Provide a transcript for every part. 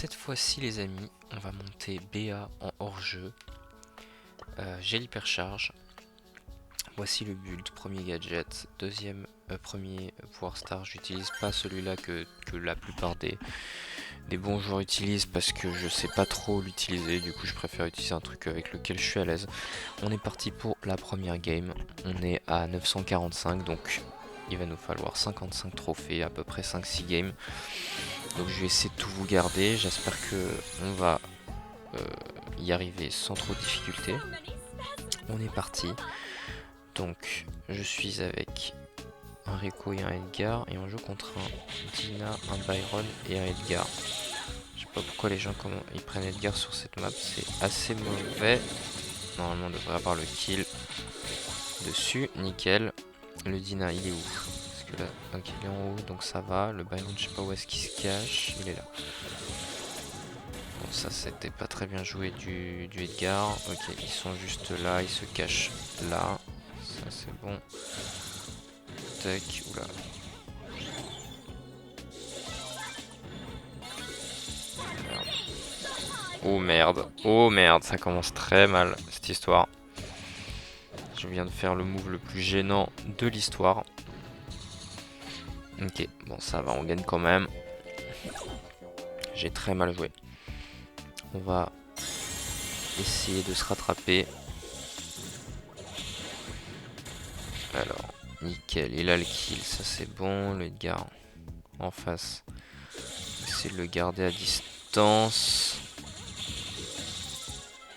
cette fois-ci les amis, on va monter BA en hors-jeu. J'ai l'hypercharge. Voici le build, premier gadget, premier pouvoir star. J'utilise pas celui-là que la plupart des bons joueurs utilisent parce que je sais pas trop l'utiliser. Du coup je préfère utiliser un truc avec lequel je suis à l'aise. On est parti pour la première game. On est à 945, donc il va nous falloir 55 trophées, à peu près 5-6 games. Donc je vais essayer de tout vous garder. J'espère que on va y arriver sans trop de difficulté. On est parti. Donc je suis avec un Rico et un Edgar et on joue contre un Dina, un Byron et un Edgar. Je sais pas pourquoi les gens ils prennent Edgar sur cette map, c'est assez mauvais. Normalement on devrait avoir le kill dessus, nickel. Le Dina il est où? Parce que là, ok il est en haut donc ça va. Le Byron je sais pas où est-ce qu'il se cache, il est là. Bon ça c'était pas très bien joué du Edgar. Ok ils sont juste là, ils se cachent là. Ça c'est bon. Tac, oula. Oh merde, ça commence très mal cette histoire. Je viens de faire le move le plus gênant de l'histoire. Ok, bon ça va, on gagne quand même. J'ai très mal joué. On va essayer de se rattraper. Alors, nickel, il a le kill, ça c'est bon. Le Edgar en face. Essayer de le garder à distance.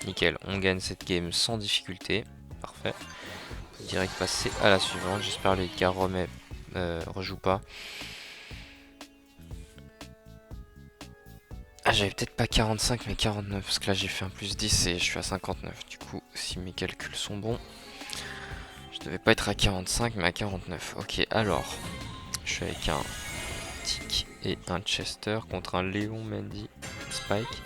Nickel, on gagne cette game sans difficulté. Parfait. On peut direct passer à la suivante. J'espère que le Edgar rejoue pas. Ah, j'avais peut-être pas 45 mais 49 parce que là j'ai fait un plus 10 et je suis à 59. Du coup, si mes calculs sont bons, je devais pas être à 45 mais à 49. Ok, alors, je suis avec un Tick et un Chester contre un Léon, Mandy, Spike.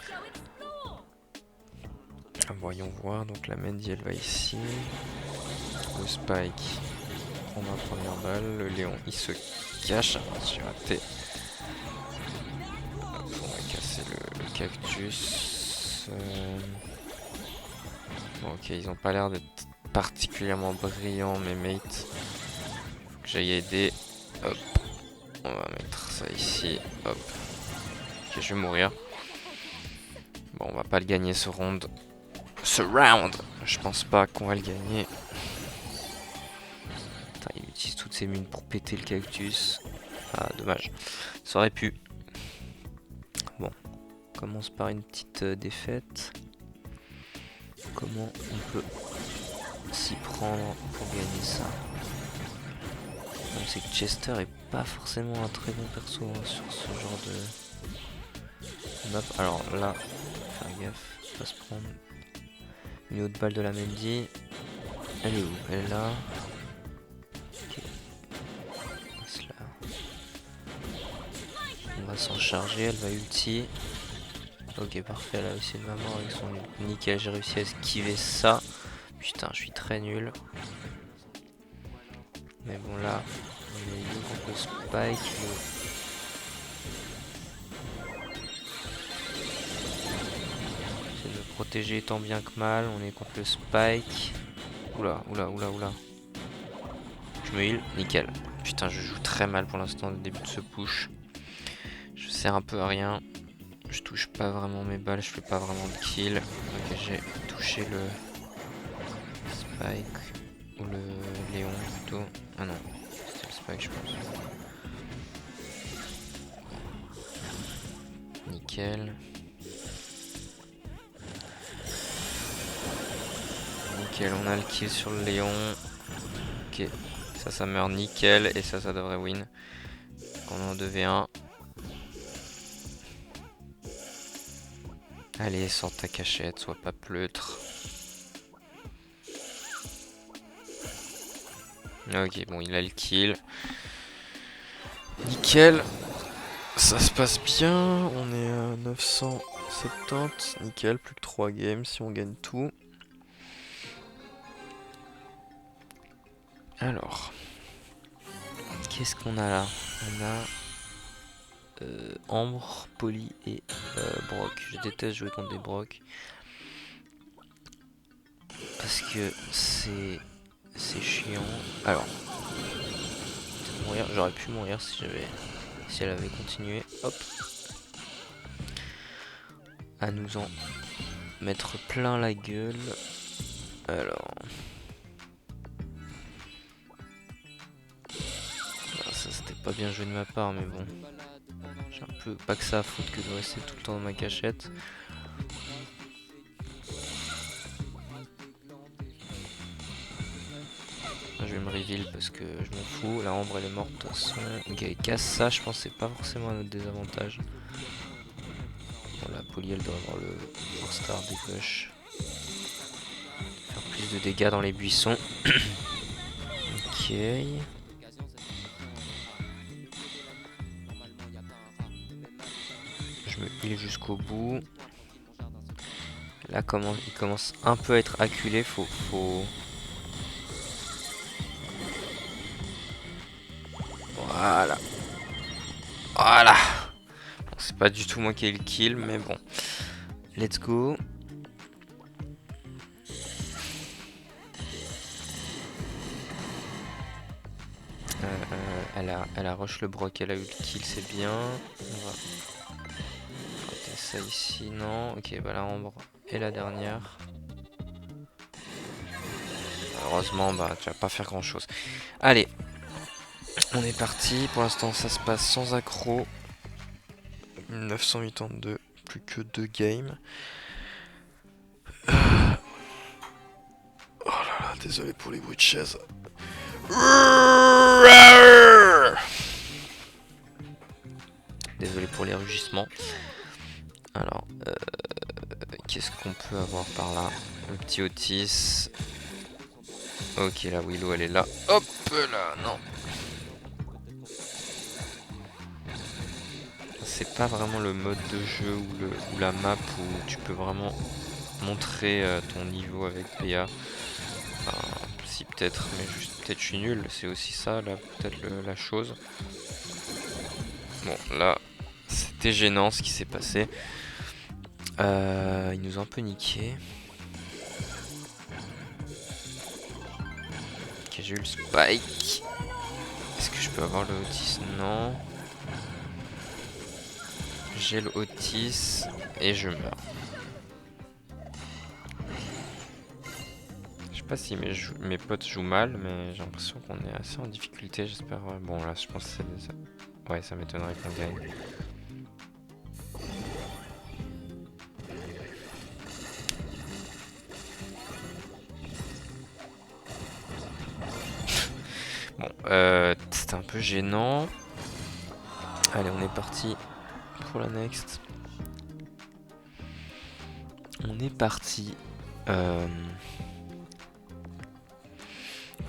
Voyons voir, donc la Mandy elle va ici. Le Spike prend ma première balle. Le Léon il se cache. J'ai raté. Hop, on va casser le cactus. Bon, ok, ils ont pas l'air d'être particulièrement brillants mes mates. Faut que j'aille aider. Hop. On va mettre ça ici. Hop. Ok, je vais mourir. Bon, on va pas le gagner ce round. Ce round, je pense pas qu'on va le gagner. Putain, il utilise toutes ses mines pour péter le cactus. Ah, dommage. Ça aurait pu. Bon, on commence par une petite défaite. Comment on peut s'y prendre pour gagner ça? C'est que Chester est pas forcément un très bon perso sur ce genre de map. Alors là, faire gaffe, pas se prendre une autre balle de la Mandy. Elle est où? Elle est là. Ok. On va s'en charger, elle va ulti. Ok, parfait, elle a réussi de m'avoir avec son ult. Nickel, j'ai réussi à esquiver ça. Putain, je suis très nul. Mais bon, là, on est une contre le Spike. J'essaie de me protéger tant bien que mal. On est contre le Spike. Oula, oula, oula, oula. Je me heal, nickel. Putain, je joue très mal pour l'instant au début de ce push. Je sers un peu à rien. Je touche pas vraiment mes balles, je fais pas vraiment de kill. Ok, j'ai touché le Spike. Ou le Léon plutôt. Ah non, c'était le Spike je pense. Nickel. Nickel, on a le kill sur le Léon. Ok, ça meurt nickel et ça devrait win. On est en 2v1. Allez, sors ta cachette, sois pas pleutre. Ok, bon, il a le kill. Nickel. Ça se passe bien. On est à 970. Nickel, plus que 3 games si on gagne tout. Alors, qu'est-ce qu'on a là? On a Ambre, Polly et Brock. Je déteste jouer contre des Brock. Parce que c'est chiant. Alors, j'aurais pu mourir si elle avait continué. Hop. À nous en mettre plein la gueule. Alors. Ça c'était pas bien joué de ma part, mais bon. J'ai un peu pas que ça à foutre que de rester tout le temps dans ma cachette. Je vais me reveal parce que je m'en fous. La Ambre elle est morte de toute façon. Ok, casse ça, je pense que c'est pas forcément un autre désavantage. Bon, la Polly elle doit avoir le star des push. Faire plus de dégâts dans les buissons. Ok. Je me heal jusqu'au bout. Là il commence un peu à être acculé. Faut... Voilà. Voilà. Bon, c'est pas du tout moi qui ai le kill, mais bon. Let's go. Elle a rush le Brock, elle a eu le kill, c'est bien. On va rater ça ici, non. Ok, bah la Ambre est la dernière. Heureusement, bah tu vas pas faire grand chose. Allez, on est parti. Pour l'instant, ça se passe sans accro. 982, plus que 2 games. Oh là là, désolé pour les bruits de chaise. Désolé pour les rugissements. Alors, qu'est-ce qu'on peut avoir par là? Le petit Otis. Ok, la Willow elle est là. Hop là, non. C'est pas vraiment le mode de jeu ou la map où tu peux vraiment montrer ton niveau avec PA. Enfin, si peut-être, mais juste peut-être je suis nul, c'est aussi ça là, peut-être la chose. Bon là, c'était gênant ce qui s'est passé. Ils nous ont un peu niqué. Ok, j'ai eu le spike. Est-ce que je peux avoir le Otis? Non. J'ai le Otis et je meurs. Je sais pas si mes potes jouent mal, mais j'ai l'impression qu'on est assez en difficulté, j'espère. Bon là, je pense que c'est ça. Ouais, ça m'étonnerait qu'on gagne. Bon, c'était un peu gênant. Allez, on est parti pour la next. On est parti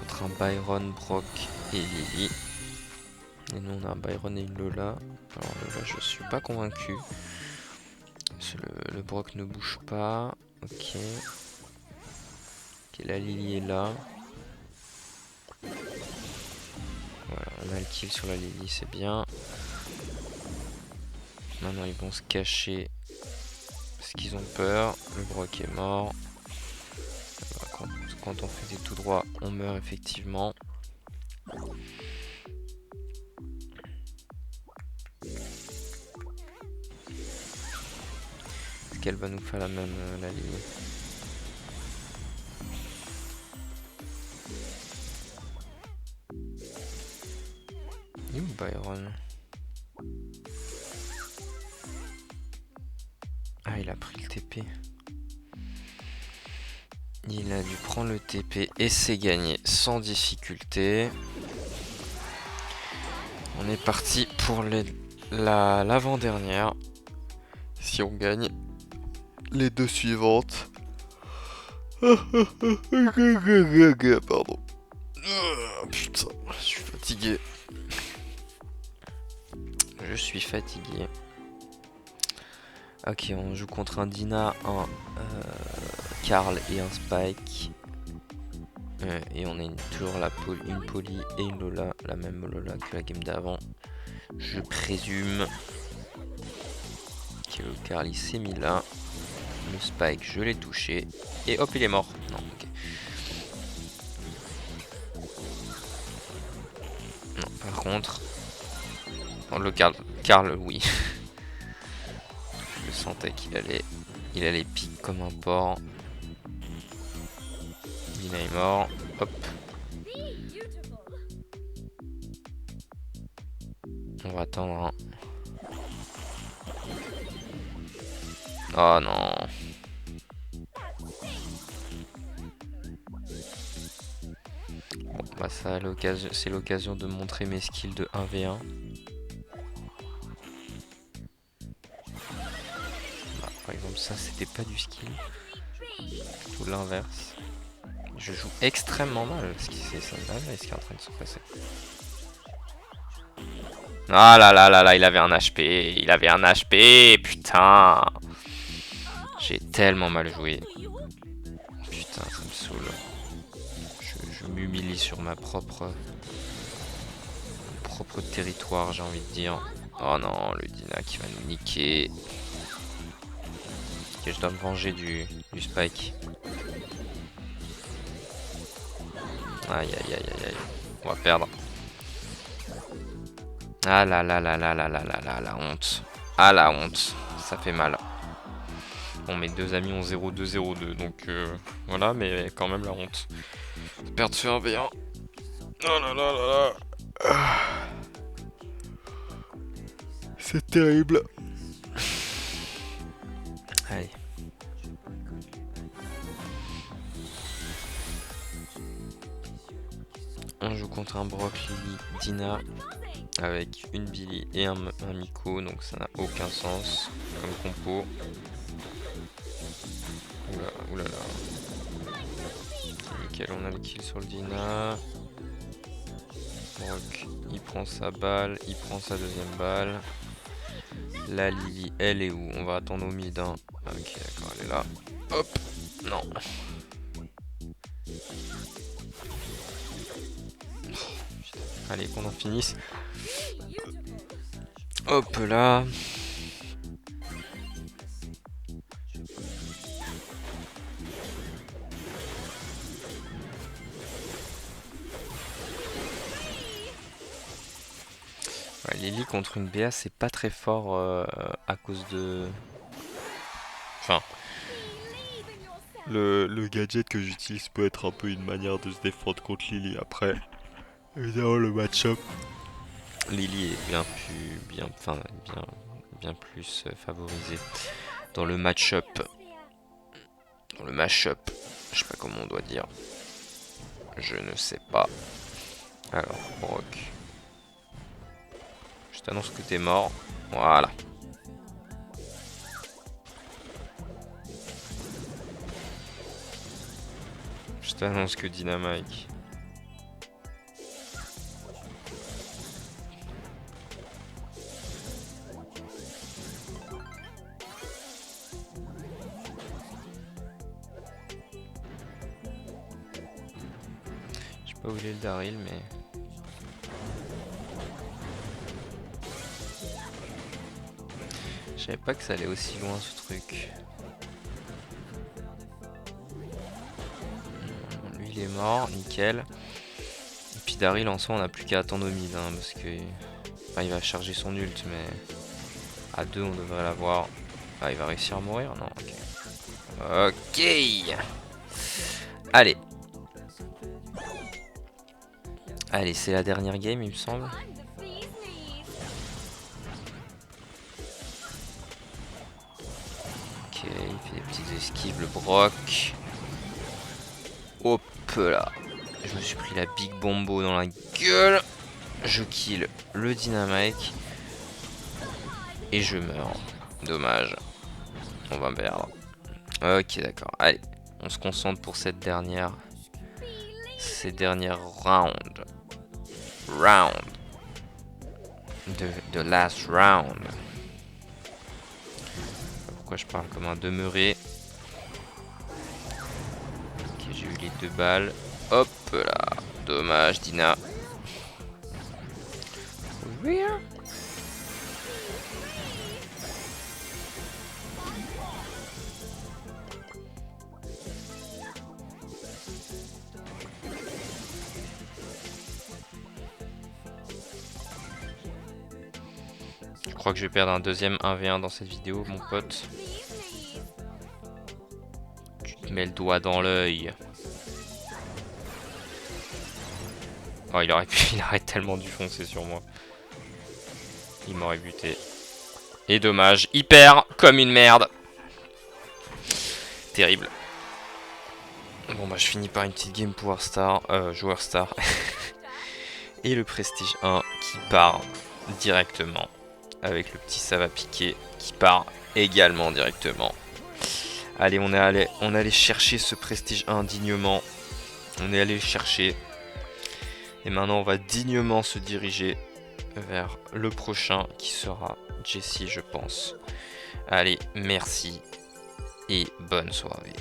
contre un Byron, Brock et Lily. Et nous on a un Byron et une Lola. Alors Lola, je suis pas convaincu. Le Brock ne bouge pas. Ok. Ok, la Lily est là. Voilà, on a le kill sur la Lily, c'est bien. Maintenant ils vont se cacher parce qu'ils ont peur. Le Brock est mort. Quand on fait des tout droits, on meurt effectivement. Est-ce qu'elle va nous faire la même, la Lily? Il est où Byron? Ah, il a pris le TP. Il a dû prendre le TP et c'est gagné sans difficulté. On est parti pour l'avant-dernière. Si on gagne les deux suivantes. Pardon. Putain, je suis fatigué. Je suis fatigué. Ok, on joue contre un Dina, un Karl et un Spike. Et on est toujours une Polly et une Lola, la même Lola que la game d'avant. Je présume. Ok, le Karl il s'est mis là. Le Spike, je l'ai touché. Et hop, il est mort. Non, ok. Non, par contre... Oh, le Karl, oui. Je sentais qu'il allait pique comme un porc. Dina est mort. Hop. On va attendre. Hein. Oh non. Bon, bah ça, c'est l'occasion de montrer mes skills de 1v1. Bah, par exemple, ça, c'était pas du skill. Tout l'inverse. Je joue extrêmement mal. Ce qui est en train de se passer. Ah là là là là, il avait un HP. Il avait un HP. Putain. J'ai tellement mal joué. Putain, ça me saoule. Je m'humilie sur mon propre territoire, j'ai envie de dire. Oh non, le Dina qui va nous niquer. Ok, je dois me venger du Spike. Aïe aïe aïe aïe aïe. On va perdre. Ah là là là là là là là là, la honte. Ah la honte. Ça fait mal. Bon, mes deux amis ont 0-2-0-2, donc voilà, mais quand même la honte. Perdre sur un V1. Oh là là là là. C'est terrible. Allez. On joue contre un Brock, Lily, Dina, avec une Billy et un Miko, donc ça n'a aucun sens comme compo. Oula, oulala. Okay, nickel, on a le kill sur le Dina. Brock, il prend sa balle, il prend sa deuxième balle. La Lily, elle est où? On va attendre au mid. Hein. Ok, d'accord, elle est là. Hop, non. Allez, qu'on en finisse. Hop là. Ouais, Lily contre une BA, c'est pas très fort à cause de... Enfin... Le gadget que j'utilise peut être un peu une manière de se défendre contre Lily. Après, évidemment, le match-up. Lily est bien plus favorisée dans le match-up. Dans le mash-up. Je sais pas comment on doit dire. Je ne sais pas. Alors, Brock. Je t'annonce que t'es mort. Voilà. Je t'annonce que Dynamite. Je sais pas où il est le Daryl, mais... Je savais pas que ça allait aussi loin ce truc. Lui il est mort, nickel. Et puis Daryl en soi on n'a plus qu'à attendre au mid hein, parce que... Enfin il va charger son ult mais... À 2 on devrait l'avoir. Ah il va réussir à mourir? Non, ok. Ok. Allez. Allez c'est la dernière game il me semble. Ok, il fait des petites esquives, le Brock. Hop là. Je me suis pris la Big Bombo dans la gueule. Je kill le Dynamite. Et je meurs. Dommage. On va perdre. Ok, d'accord. Allez, on se concentre pour ces dernières rounds. The last round. Pourquoi je parle comme un demeuré? Ok, j'ai eu les 2 balles. Hop là. Dommage, Dina. crois que je vais perdre un deuxième 1v1 dans cette vidéo, mon pote. Tu te mets le doigt dans l'œil. Oh, il aurait tellement dû foncer sur moi. Il m'aurait buté. Et dommage, il perd comme une merde. Terrible. Bon bah je finis par une petite game Power Star, joueur star. Et le Prestige 1 qui part directement. Avec le petit ça va piquer qui part également directement. Allez, on est allé chercher ce Prestige 1 dignement. On est allé le chercher. Et maintenant on va dignement se diriger vers le prochain qui sera Jessie, je pense. Allez, merci et bonne soirée.